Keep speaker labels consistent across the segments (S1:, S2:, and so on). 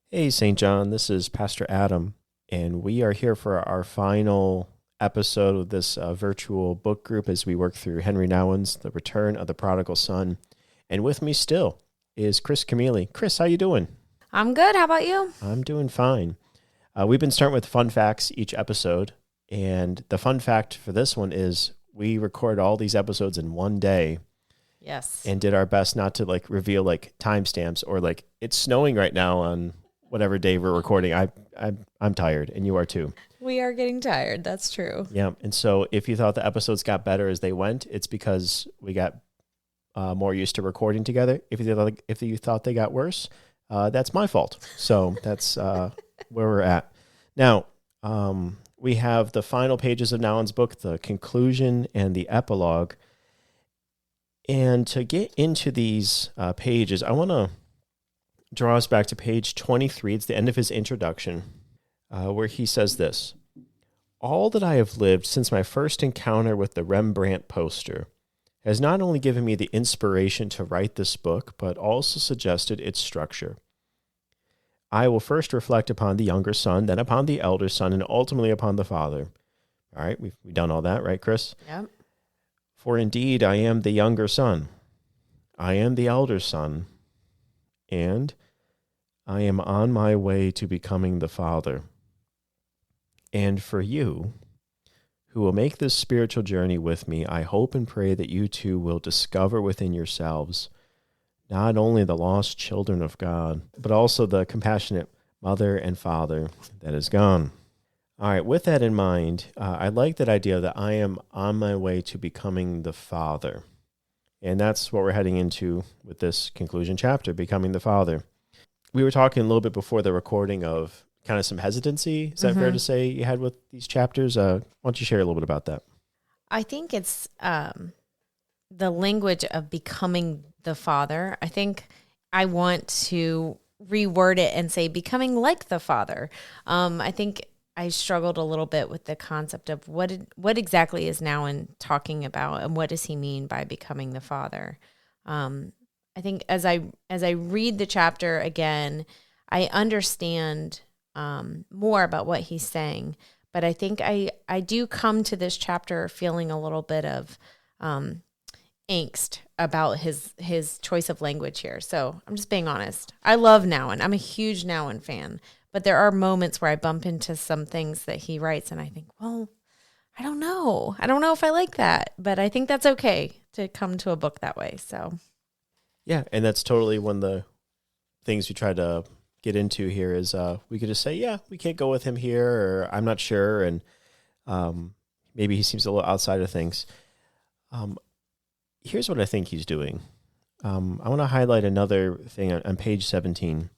S1: Hey, St. John, this is Pastor Adam, and we are here for our final episode of this virtual book group as we work through Henri Nouwen's The Return of the Prodigal Son. And with me still is Kris Camealy. Kris, how you doing?
S2: I'm good. How about you?
S1: I'm doing fine. We've been starting with fun facts each episode, and the fun fact for this one is we record all these episodes in one day
S2: Yes.
S1: and did our best not to reveal timestamps or it's snowing right now on whatever day we're recording. I'm tired, and you are too.
S2: We are getting tired. That's true.
S1: Yeah, and so if you thought the episodes got better as they went, it's because we got more used to recording together. If you thought they got worse, that's my fault. So that's where we're at now. We have the final pages of Nouwen's book, the conclusion and the epilogue. And to get into these pages, I want to draw us back to page 23. It's the end of his introduction, where he says this: "All that I have lived since my first encounter with the Rembrandt poster has not only given me the inspiration to write this book, but also suggested its structure. I will first reflect upon the younger son, then upon the elder son, and ultimately upon the father." All right, we've done all that, right, Kris?
S2: Yep.
S1: "For indeed I am the younger son, I am the elder son, and I am on my way to becoming the father. And for you, who will make this spiritual journey with me, I hope and pray that you too will discover within yourselves not only the lost children of God, but also the compassionate mother and father that is gone." All right, with that in mind, I like that idea that I am on my way to becoming the father. And that's what we're heading into with this conclusion chapter, becoming the father. We were talking a little bit before the recording of kind of some hesitancy. Is that fair to say you had with these chapters? Why don't you share a little bit about that?
S2: I think it's the language of becoming the father. I think I want to reword it and say becoming like the father. I think I struggled a little bit with the concept of what exactly is Nouwen talking about, and what does he mean by becoming the father. I think as I read the chapter again, I understand more about what he's saying. But I think I do come to this chapter feeling a little bit of angst about his choice of language here. So I'm just being honest. I love Nouwen. I'm a huge Nouwen fan. But there are moments where I bump into some things that he writes and I think, well, I don't know. I don't know if I like that. But I think that's okay to come to a book that way. So
S1: Yeah, and that's totally one of the things we try to get into here is we could just say, yeah, we can't go with him here, or I'm not sure, and maybe he seems a little outside of things. Here's what I think he's doing. I want to highlight another thing on page 17.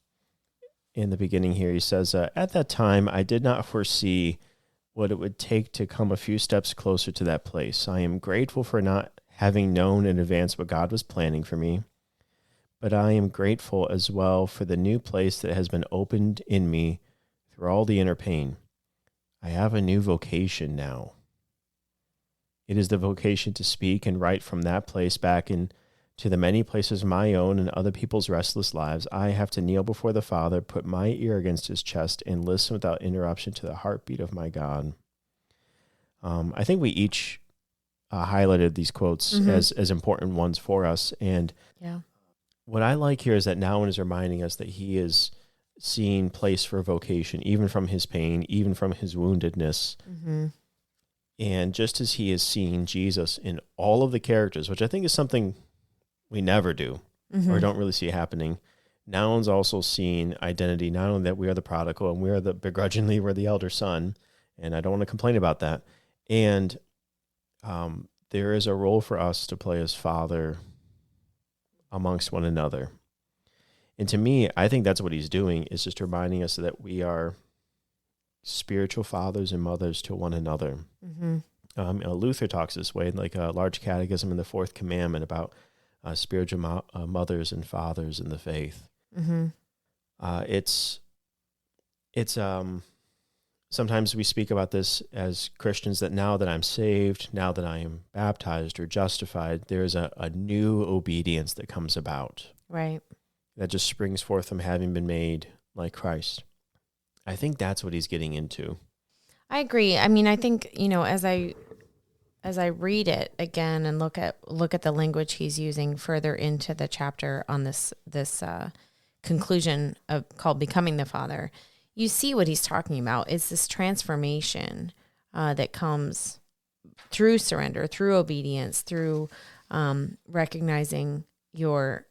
S1: In the beginning here, he says, "At that time, I did not foresee what it would take to come a few steps closer to that place. I am grateful for not having known in advance what God was planning for me, but I am grateful as well for the new place that has been opened in me through all the inner pain. I have a new vocation now. It is the vocation to speak and write from that place back into the many places of my own and other people's restless lives. I have to kneel before the Father, put my ear against his chest, and listen without interruption to the heartbeat of my God." I think we each highlighted these quotes as important ones for us. And
S2: yeah.
S1: what I like here is that Nouwen is reminding us that he is seeing place for vocation, even from his pain, even from his woundedness. And just as he is seeing Jesus in all of the characters, which I think is something we never do or don't really see happening, Nouwen's also seeing identity, not only that we are the prodigal and we're the elder son, and I don't want to complain about that. And there is a role for us to play as father amongst one another. And to me, I think that's what he's doing, is just reminding us that we are spiritual fathers and mothers to one another. Luther talks this way, like a large catechism in the Fourth Commandment, about spiritual mothers and fathers in the faith. It's sometimes we speak about this as Christians, that now that I'm saved, now that I am baptized or justified, there's a new obedience that comes about.
S2: Right.
S1: That just springs forth from having been made like Christ. I think that's what he's getting into.
S2: I agree. I mean, I think, as I read it again and look at the language he's using further into the chapter on this conclusion of called Becoming the Father, you see what he's talking about. It's this transformation that comes through surrender, through obedience, through recognizing your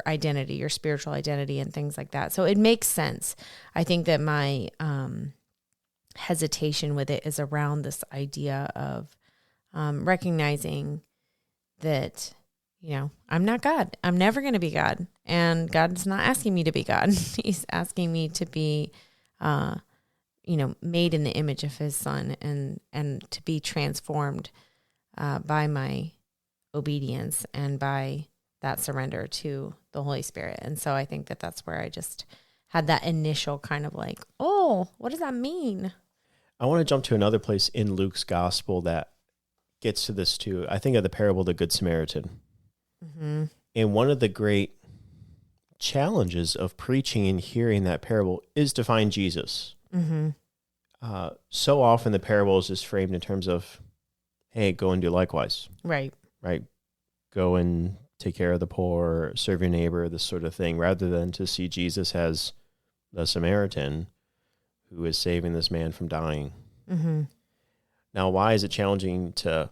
S2: identity, your spiritual identity, and things like that. So it makes sense. I think that my hesitation with it is around this idea of recognizing that, I'm not God. I'm never going to be God. And God's not asking me to be God. He's asking me to be, made in the image of his son and to be transformed by my obedience and by that surrender to the Holy Spirit. And so I think that that's where I just had that initial kind of like, oh, what does that mean?
S1: I want to jump to another place in Luke's gospel that gets to this too. I think of the parable of the Good Samaritan.
S2: Mm-hmm.
S1: And one of the great challenges of preaching and hearing that parable is to find Jesus.
S2: Mm-hmm.
S1: So often the parable is just framed in terms of, hey, go and do likewise.
S2: Right.
S1: Go and take care of the poor, serve your neighbor, this sort of thing, rather than to see Jesus as the Samaritan who is saving this man from dying.
S2: Mm-hmm.
S1: Now, why is it challenging to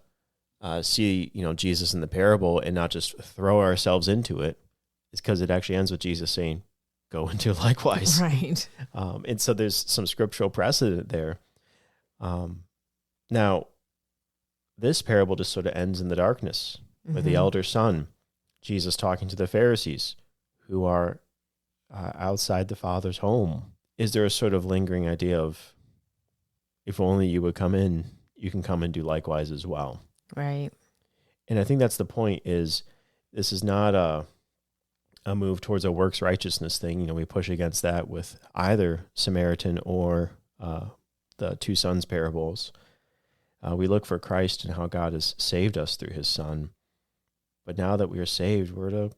S1: see, Jesus in the parable and not just throw ourselves into it? It's because it actually ends with Jesus saying, go and do likewise.
S2: Right.
S1: And so there's some scriptural precedent there. Now, this parable just sort of ends in the darkness with the elder son, Jesus talking to the Pharisees who are outside the Father's home. Is there a sort of lingering idea of, if only you would come in, you can come and do likewise as well?
S2: Right.
S1: And I think that's the point, is this is not a move towards a works righteousness thing. We push against that with either Samaritan or the two sons parables. We look for Christ and how God has saved us through his son. But now that we are saved, we're to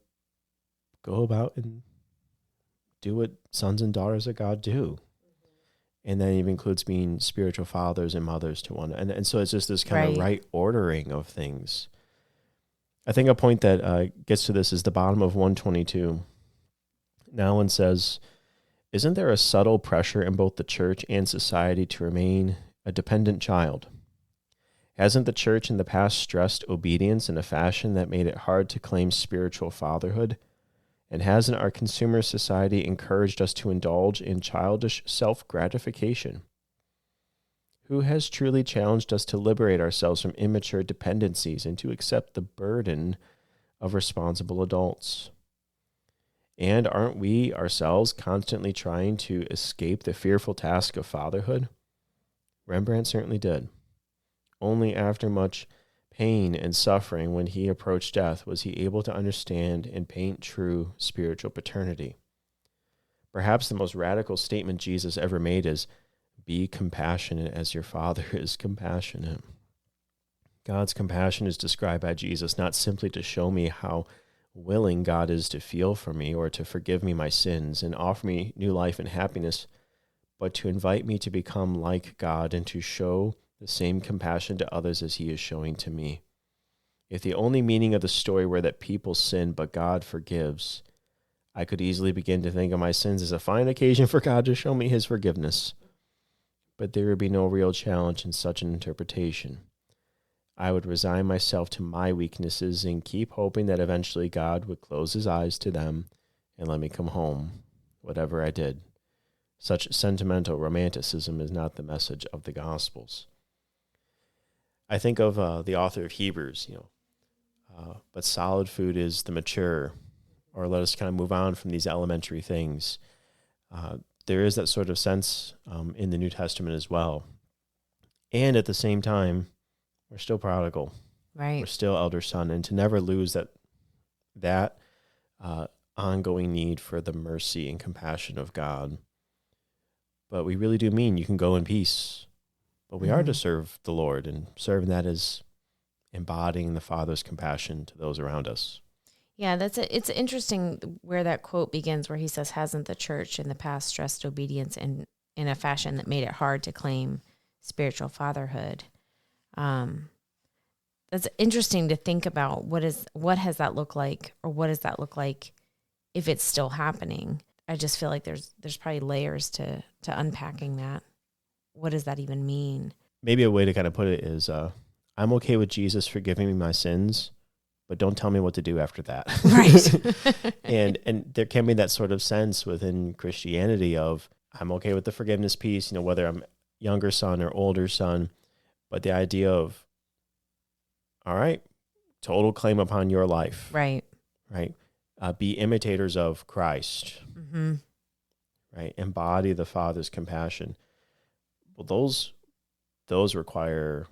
S1: go about and do what sons and daughters of God do. And that even includes being spiritual fathers and mothers to one. And so it's just this kind of right ordering of things. I think a point that gets to this is the bottom of 122. Nouwen says, isn't there a subtle pressure in both the church and society to remain a dependent child? Hasn't the church in the past stressed obedience in a fashion that made it hard to claim spiritual fatherhood? And hasn't our consumer society encouraged us to indulge in childish self-gratification? Who has truly challenged us to liberate ourselves from immature dependencies and to accept the burden of responsible adults? And aren't we ourselves constantly trying to escape the fearful task of fatherhood? Rembrandt certainly did. Only after much pain and suffering, when he approached death, was he able to understand and paint true spiritual paternity. Perhaps the most radical statement Jesus ever made is, be compassionate as your Father is compassionate. God's compassion is described by Jesus not simply to show me how willing God is to feel for me or to forgive me my sins and offer me new life and happiness, but to invite me to become like God and to show the same compassion to others as he is showing to me. If the only meaning of the story were that people sin but God forgives, I could easily begin to think of my sins as a fine occasion for God to show me his forgiveness. But there would be no real challenge in such an interpretation. I would resign myself to my weaknesses and keep hoping that eventually God would close his eyes to them and let me come home, whatever I did. Such sentimental romanticism is not the message of the Gospels. I think of the author of Hebrews, but solid food is the mature, or let us kind of move on from these elementary things. There is that sort of sense in the New Testament as well. And at the same time, we're still prodigal.
S2: Right.
S1: We're still elder son. And to never lose that ongoing need for the mercy and compassion of God. But we really do mean you can go in peace. But we are to serve the Lord, and serving that is embodying the Father's compassion to those around us.
S2: Yeah, it's interesting where that quote begins, where he says, "Hasn't the church in the past stressed obedience in a fashion that made it hard to claim spiritual fatherhood?" That's interesting to think about. What has that look like, or what does that look like if it's still happening? I just feel like there's probably layers to unpacking that. What does that even mean?
S1: Maybe a way to kind of put it is, I'm okay with Jesus forgiving me my sins, but don't tell me what to do after that.
S2: Right.
S1: And there can be that sort of sense within Christianity of, I'm okay with the forgiveness piece, whether I'm younger son or older son, but the idea of, all right, total claim upon your life.
S2: Right.
S1: Right. Be imitators of Christ.
S2: Mm-hmm.
S1: Right. Embody the Father's compassion. Well, those require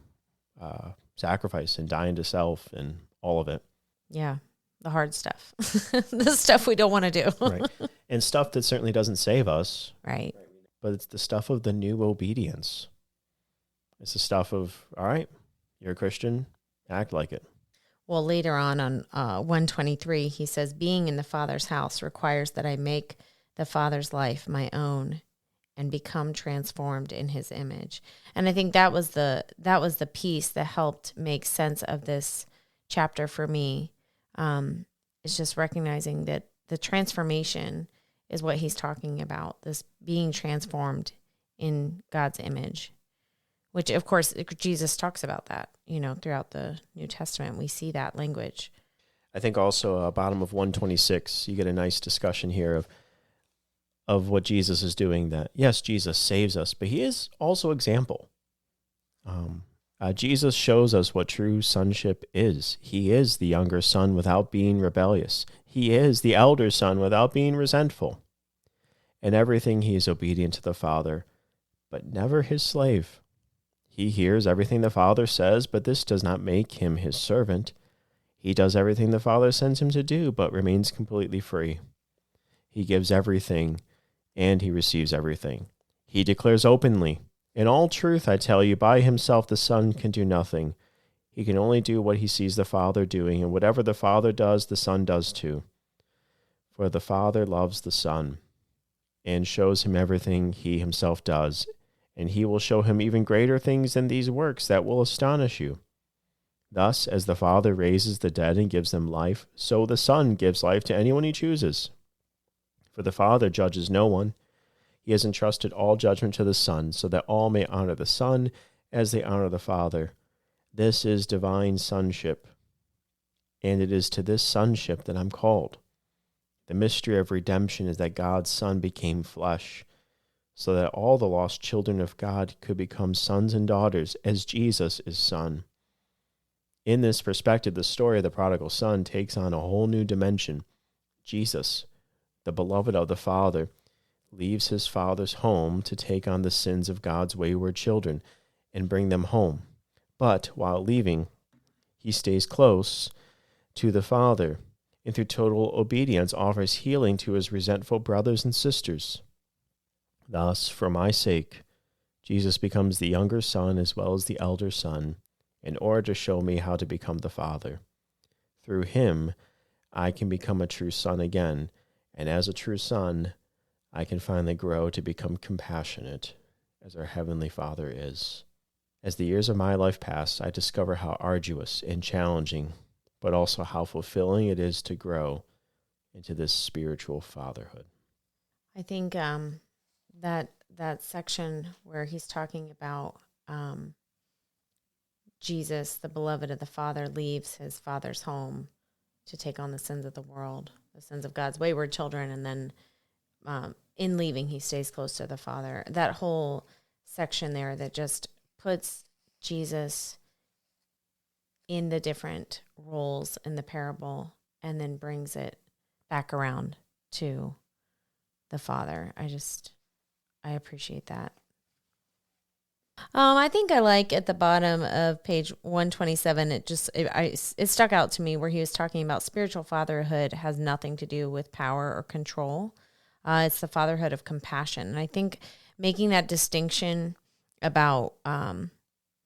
S1: sacrifice and dying to self and all of it.
S2: Yeah. The hard stuff. The stuff we don't want to do.
S1: Right. And stuff that certainly doesn't save us.
S2: Right.
S1: But it's the stuff of the new obedience. It's the stuff of, all right, you're a Christian, act like it.
S2: Well, later on 123, he says, "Being in the Father's house requires that I make the Father's life my own and become transformed in his image." And I think that was the piece that helped make sense of this chapter for me. It's just recognizing that the transformation is what he's talking about, this being transformed in God's image, which, of course, Jesus talks about that, throughout the New Testament. We see that language.
S1: I think also bottom of 126, you get a nice discussion here of what Jesus is doing, that, yes, Jesus saves us, but he is also example. Jesus shows us what true sonship is. He is the younger son without being rebellious. He is the elder son without being resentful. In everything he is obedient to the Father, but never his slave. He hears everything the Father says, but this does not make him his servant. He does everything the Father sends him to do, but remains completely free. He gives everything, and he receives everything. He declares openly, "In all truth, I tell you, by himself the Son can do nothing. He can only do what he sees the Father doing, and whatever the Father does, the Son does too. For the Father loves the Son, and shows him everything he himself does, and he will show him even greater things than these works that will astonish you. Thus, as the Father raises the dead and gives them life, so the Son gives life to anyone he chooses. For the Father judges no one. He has entrusted all judgment to the Son, so that all may honor the Son as they honor the Father. This is divine sonship, and it is to this sonship that I'm called. The mystery of redemption is that God's Son became flesh, so that all the lost children of God could become sons and daughters, as Jesus is Son. In this perspective, the story of the prodigal son takes on a whole new dimension. Jesus, the beloved of the Father, leaves his Father's home to take on the sins of God's wayward children and bring them home. But while leaving, he stays close to the Father, and through total obedience offers healing to his resentful brothers and sisters. Thus, for my sake, Jesus becomes the younger son as well as the elder son, in order to show me how to become the Father. Through him, I can become a true son again, and as a true son, I can finally grow to become compassionate, as our Heavenly Father is. As the years of my life pass, I discover how arduous and challenging, but also how fulfilling it is to grow into this spiritual fatherhood.
S2: I think that section where he's talking about Jesus, the beloved of the Father, leaves his Father's home to take on the sins of the world, the sins of God's wayward children, and then in leaving, he stays close to the Father. That whole section there that just puts Jesus in the different roles in the parable and then brings it back around to the Father. I appreciate that. I think I like at the bottom of page 127, it stuck out to me where he was talking about spiritual fatherhood has nothing to do with power or control. It's the fatherhood of compassion. And I think making that distinction about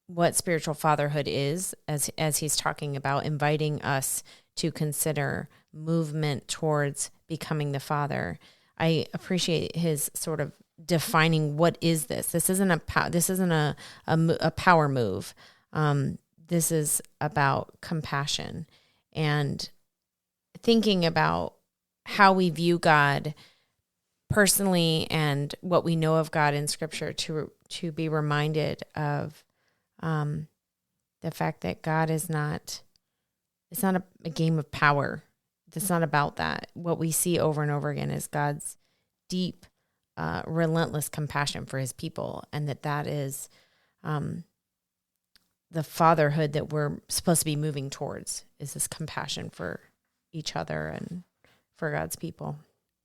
S2: what spiritual fatherhood is, as he's talking about inviting us to consider movement towards becoming the father. I appreciate his sort of defining what is this. This isn't a power move. This is about compassion and thinking about how we view God personally and what we know of God in Scripture, to be reminded of the fact that God is not, it's not a game of power. It's not about that. What we see over and over again is God's deep, relentless compassion for his people, and that is the fatherhood that we're supposed to be moving towards, is this compassion for each other and for God's people.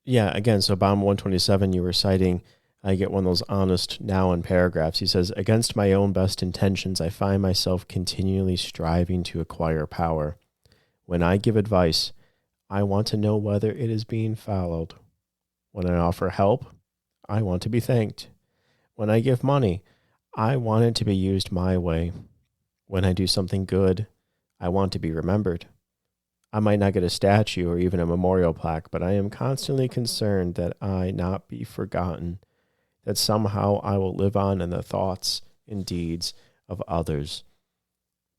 S1: Yeah, again, so Psalm 127 you were citing, I get one of those honest Nouwen paragraphs. He says, against my own best intentions, I find myself continually striving to acquire power. When I give advice, I want to know whether it is being followed. When I offer help, I want to be thanked. When I give money, I want it to be used my way. When I do something good, I want to be remembered. I might not get a statue or even a memorial plaque, but I am constantly concerned that I not be forgotten, that somehow I will live on in the thoughts and deeds of others.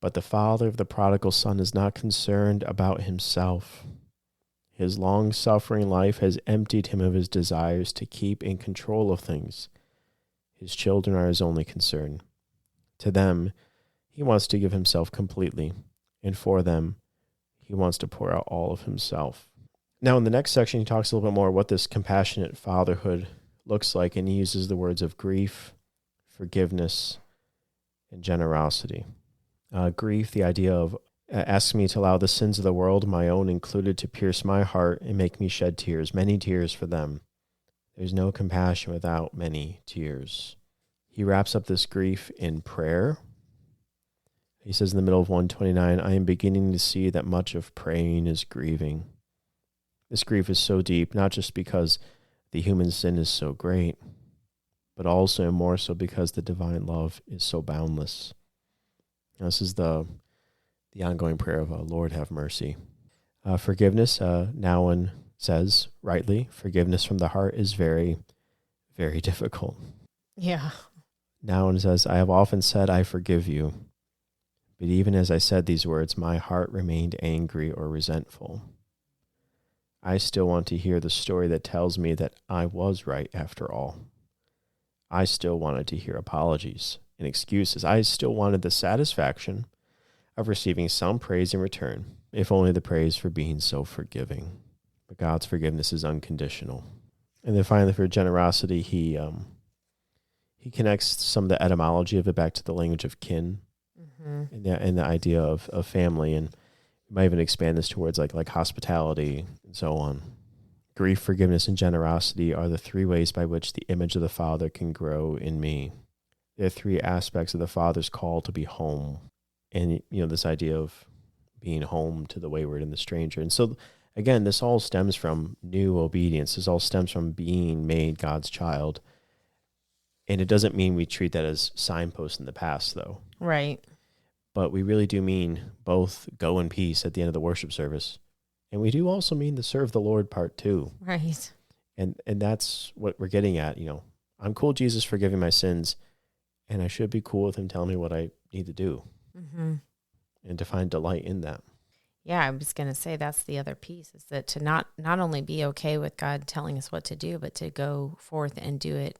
S1: But the father of the prodigal son is not concerned about himself. His long-suffering life has emptied him of his desires to keep in control of things. His children are his only concern. To them, he wants to give himself completely, and for them, he wants to pour out all of himself. Now, in the next section, he talks a little bit more what this compassionate fatherhood looks like, and he uses the words of grief, forgiveness, and generosity. Grief, the idea of asks me to allow the sins of the world, my own included, to pierce my heart and make me shed tears, many tears for them. There's no compassion without many tears. He wraps up this grief in prayer. He says in the middle of 129, I am beginning to see that much of praying is grieving. This grief is so deep, not just because the human sin is so great, but also and more so because the divine love is so boundless. Now, this is the ongoing prayer of Lord have mercy. Forgiveness, Nouwen says, rightly, forgiveness from the heart is very, very difficult.
S2: Yeah.
S1: Nouwen says, I have often said I forgive you, but even as I said these words, my heart remained angry or resentful. I still want to hear the story that tells me that I was right after all. I still wanted to hear apologies and excuses. I still wanted the satisfaction of receiving some praise in return, if only the praise for being so forgiving. But God's forgiveness is unconditional. And then finally, for generosity, he connects some of the etymology of it back to the language of kin, and the idea of family, and we might even expand this towards like hospitality and so on. Grief, forgiveness, and generosity are the three ways by which the image of the Father can grow in me. There are three aspects of the Father's call to be home. And, this idea of being home to the wayward and the stranger. And so, again, this all stems from new obedience. This all stems from being made God's child. And it doesn't mean we treat that as signposts in the past, though.
S2: Right.
S1: But we really do mean both go in peace at the end of the worship service. And we do also mean the serve the Lord part too.
S2: Right.
S1: And that's what we're getting at. I'm cool, Jesus, forgiving my sins. And I should be cool with him telling me what I need to do. Mm-hmm. And to find delight in that.
S2: Yeah, I was going to say that's the other piece, is that to not only be okay with God telling us what to do, but to go forth and do it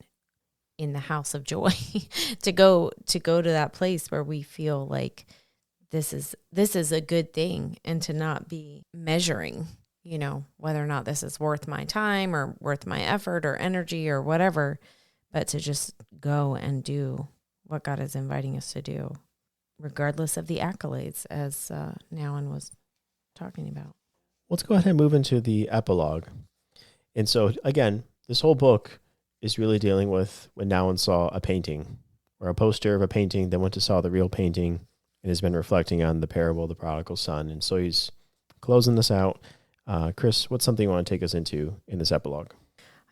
S2: in the house of joy, to go to that place where we feel like this is a good thing, and to not be measuring, whether or not this is worth my time or worth my effort or energy or whatever, but to just go and do what God is inviting us to do, regardless of the accolades, as Nouwen was talking about.
S1: Let's go ahead and move into the epilogue. And so, again, this whole book is really dealing with when Nouwen saw a painting or a poster of a painting, then went to saw the real painting, and has been reflecting on the parable of the prodigal son. And so he's closing this out. Kris, what's something you want to take us into in this epilogue?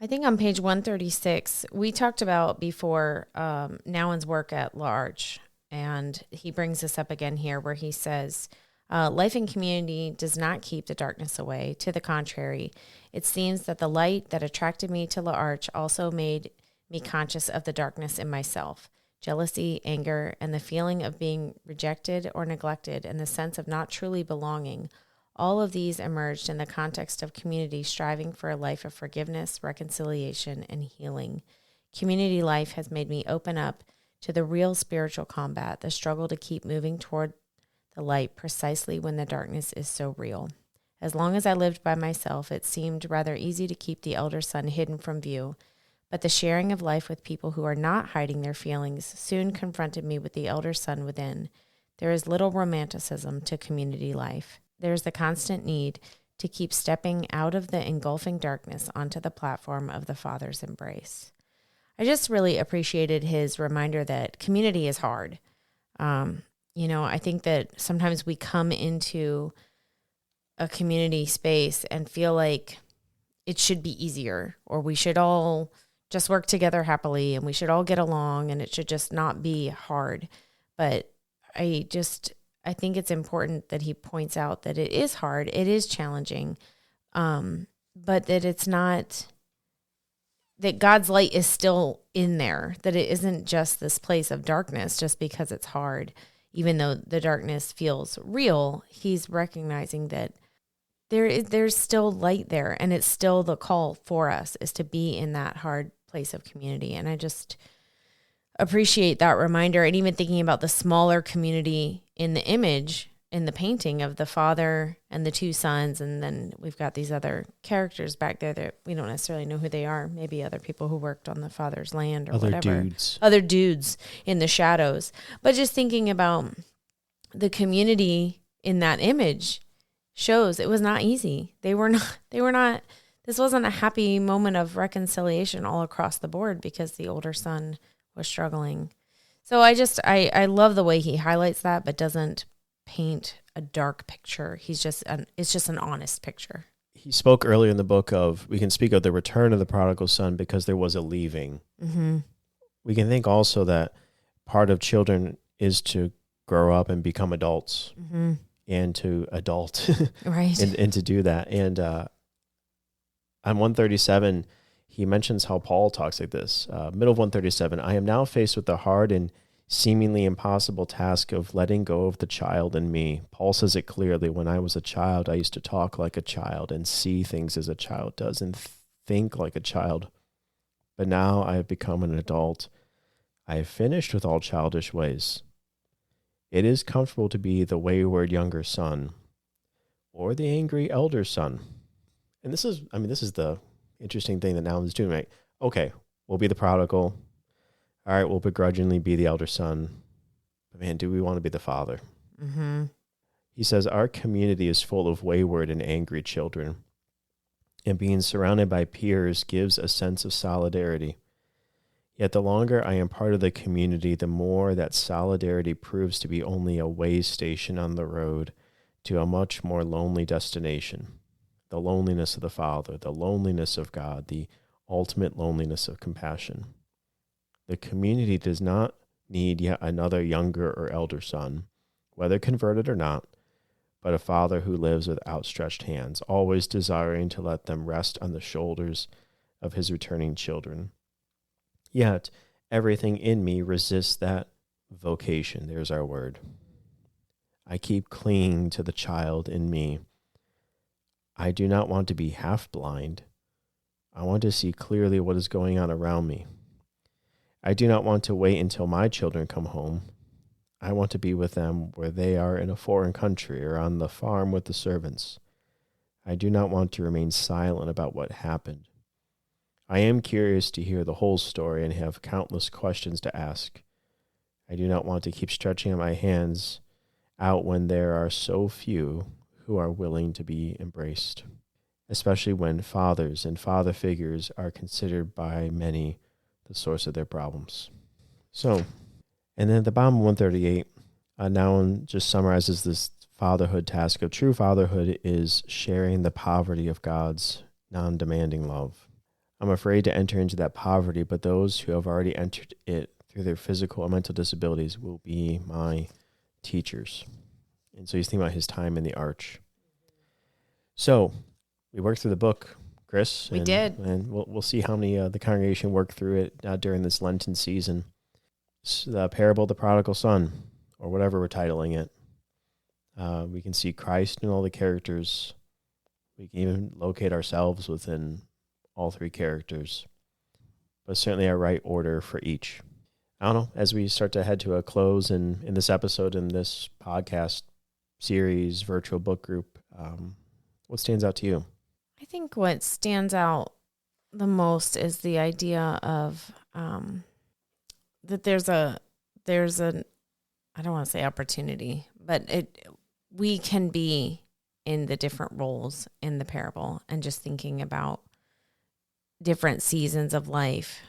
S2: I think on page 136, we talked about before Nouwen's work at large. And he brings this up again here where he says, Life in community does not keep the darkness away. To the contrary, it seems that the light that attracted me to L'Arche also made me conscious of the darkness in myself. Jealousy, anger, and the feeling of being rejected or neglected, and the sense of not truly belonging. All of these emerged in the context of community striving for a life of forgiveness, reconciliation, and healing. Community life has made me open up to the real spiritual combat, the struggle to keep moving toward the light precisely when the darkness is so real. As long as I lived by myself, it seemed rather easy to keep the elder son hidden from view. But the sharing of life with people who are not hiding their feelings soon confronted me with the elder son within. There is little romanticism to community life. There is the constant need to keep stepping out of the engulfing darkness onto the platform of the Father's embrace. I just really appreciated his reminder that community is hard. I think that sometimes we come into a community space and feel like it should be easier, or we should all just work together happily and we should all get along and it should just not be hard. But I think it's important that he points out that it is hard, it is challenging, but that it's not, that God's light is still in there, that it isn't just this place of darkness just because it's hard. Even though the darkness feels real, he's recognizing that there's still light there, and it's still the call for us is to be in that hard place of community. And I just appreciate that reminder. And even thinking about the smaller community in the image, in the painting of the father and the two sons, and then we've got these other characters back there that we don't necessarily know who they are. Maybe other people who worked on the father's land or whatever. Other dudes in the shadows. But just thinking about the community in that image shows it was not easy. They were not, this wasn't a happy moment of reconciliation all across the board because the older son was struggling. So I love the way he highlights that, but doesn't paint a dark picture. It's just an honest picture.
S1: He spoke earlier in the book we can speak of the return of the prodigal son because there was a leaving.
S2: Mm-hmm.
S1: We can think also that part of children is to grow up and become adults,
S2: mm-hmm.
S1: and to adult,
S2: right?
S1: and to do that. And on 137, he mentions how Paul talks like this. Middle of 137, I am now faced with the hard and seemingly impossible task of letting go of the child in me. Paul says it clearly. When I was a child, I used to talk like a child and see things as a child does and think like a child. But now I have become an adult. I have finished with all childish ways. It is comfortable to be the wayward younger son or the angry elder son. And this is the interesting thing that Nouwen's doing, right? Okay, we'll be the prodigal. All right, we'll begrudgingly be the elder son. But man, do we want to be the father?
S2: Mm-hmm.
S1: He says, our community is full of wayward and angry children, and being surrounded by peers gives a sense of solidarity. Yet the longer I am part of the community, the more that solidarity proves to be only a way station on the road to a much more lonely destination. The loneliness of the Father, the loneliness of God, the ultimate loneliness of compassion. The community does not need yet another younger or elder son, whether converted or not, but a father who lives with outstretched hands, always desiring to let them rest on the shoulders of his returning children. Yet everything in me resists that vocation. There's our word. I keep clinging to the child in me. I do not want to be half blind. I want to see clearly what is going on around me. I do not want to wait until my children come home. I want to be with them where they are in a foreign country or on the farm with the servants. I do not want to remain silent about what happened. I am curious to hear the whole story and have countless questions to ask. I do not want to keep stretching my hands out when there are so few who are willing to be embraced, especially when fathers and father figures are considered by many the source of their problems. So, and then at the bottom of 138, Nouwen just summarizes this fatherhood task of true fatherhood is sharing the poverty of God's non-demanding love. I'm afraid to enter into that poverty, but those who have already entered it through their physical or mental disabilities will be my teachers. And so he's thinking about his time in the arch. So we worked through the book, Kris.
S2: We did.
S1: And we'll see how many the congregation worked through it during this Lenten season. It's the parable of the prodigal son, or whatever we're titling it. We can see Christ in all the characters. We can even locate ourselves within all three characters, but certainly a right order for each. I don't know, as we start to head to a close in this episode, in this podcast series, virtual book group, what stands out to you?
S2: I think what stands out the most is the idea of that there's a I don't want to say opportunity, but we can be in the different roles in the parable, and just thinking about different seasons of life,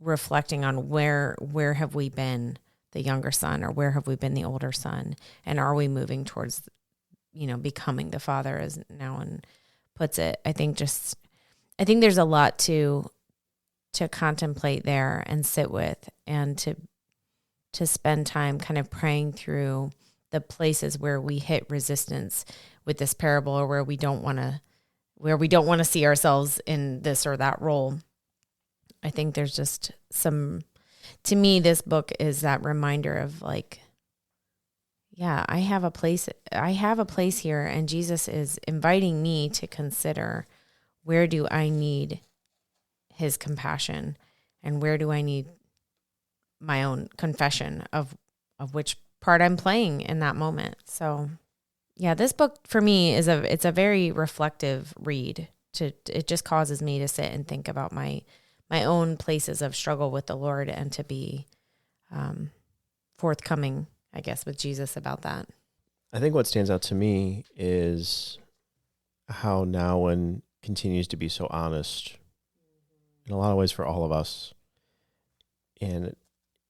S2: reflecting on where have we been the younger son, or where have we been the older son, and are we moving towards, becoming the father, as Nouwen puts it. I think there's a lot to contemplate there and sit with, and to spend time kind of praying through the places where we hit resistance with this parable, or where we don't want to see ourselves in this or that role. I think there's just to me, this book is that reminder of like, yeah, I have a place here, and Jesus is inviting me to consider, where do I need his compassion, and where do I need my own confession of which part I'm playing in that moment. So yeah, this book for me it's a very reflective read. It just causes me to sit and think about my own places of struggle with the Lord, and to be forthcoming, I guess, with Jesus about that.
S1: I think what stands out to me is how Nouwen continues to be so honest in a lot of ways for all of us. And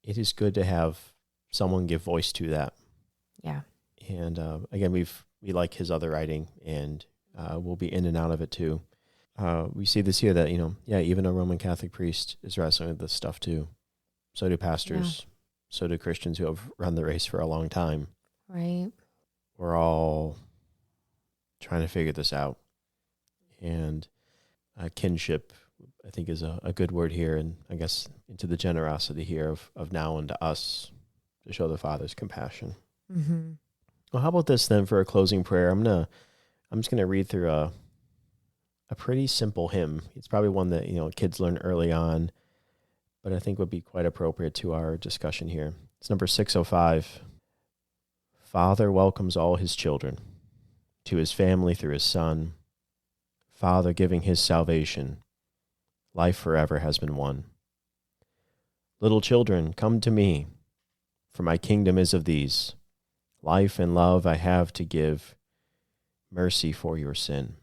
S1: it is good to have someone give voice to that.
S2: Yeah.
S1: And again, we like his other writing, and we'll be in and out of it too. We see this here that, even a Roman Catholic priest is wrestling with this stuff too. So do pastors. Yeah. So do Christians who have run the race for a long time.
S2: Right.
S1: We're all trying to figure this out. And kinship, I think, is a good word here. And I guess into the generosity here of Nouwen to us, to show the Father's compassion.
S2: Mm-hmm.
S1: Well, how about this then for a closing prayer? I'm just gonna read through a pretty simple hymn. It's probably one that kids learn early on, but I think would be quite appropriate to our discussion here. It's number 605. Father welcomes all his children to his family through his Son. Father giving his salvation, life forever has been won. Little children, come to me, for my kingdom is of these. Life and love I have to give, mercy for your sin.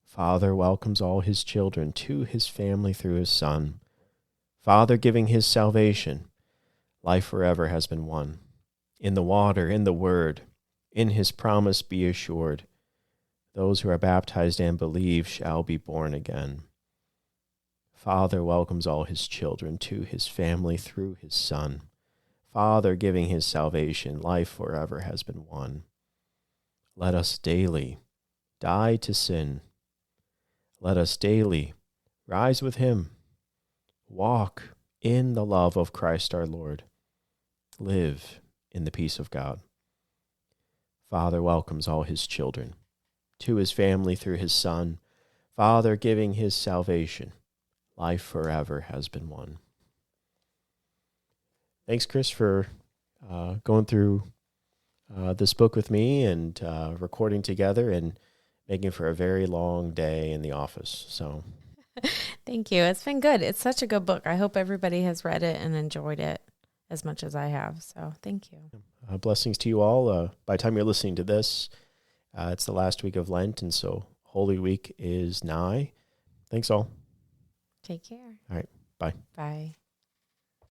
S1: Father welcomes all his children to his family through his Son. Father giving his salvation, life forever has been won. In the water, in the word, in his promise be assured. Those who are baptized and believe shall be born again. Father welcomes all his children to his family through his Son. Father giving his salvation, life forever has been won. Let us daily die to sin. Let us daily rise with him. Walk in the love of Christ our Lord. Live in the peace of God. Father welcomes all his children to his family through his Son. Father giving his salvation, life forever has been won. Thanks, Kris, for going through this book with me and recording together and making for a very long day in the office. So,
S2: thank you. It's been good. It's such a good book. I hope everybody has read it and enjoyed it as much as I have. So thank you.
S1: Blessings to you all. By the time you're listening to this, it's the last week of Lent, and so Holy Week is nigh. Thanks all.
S2: Take care.
S1: All right. Bye.
S2: Bye.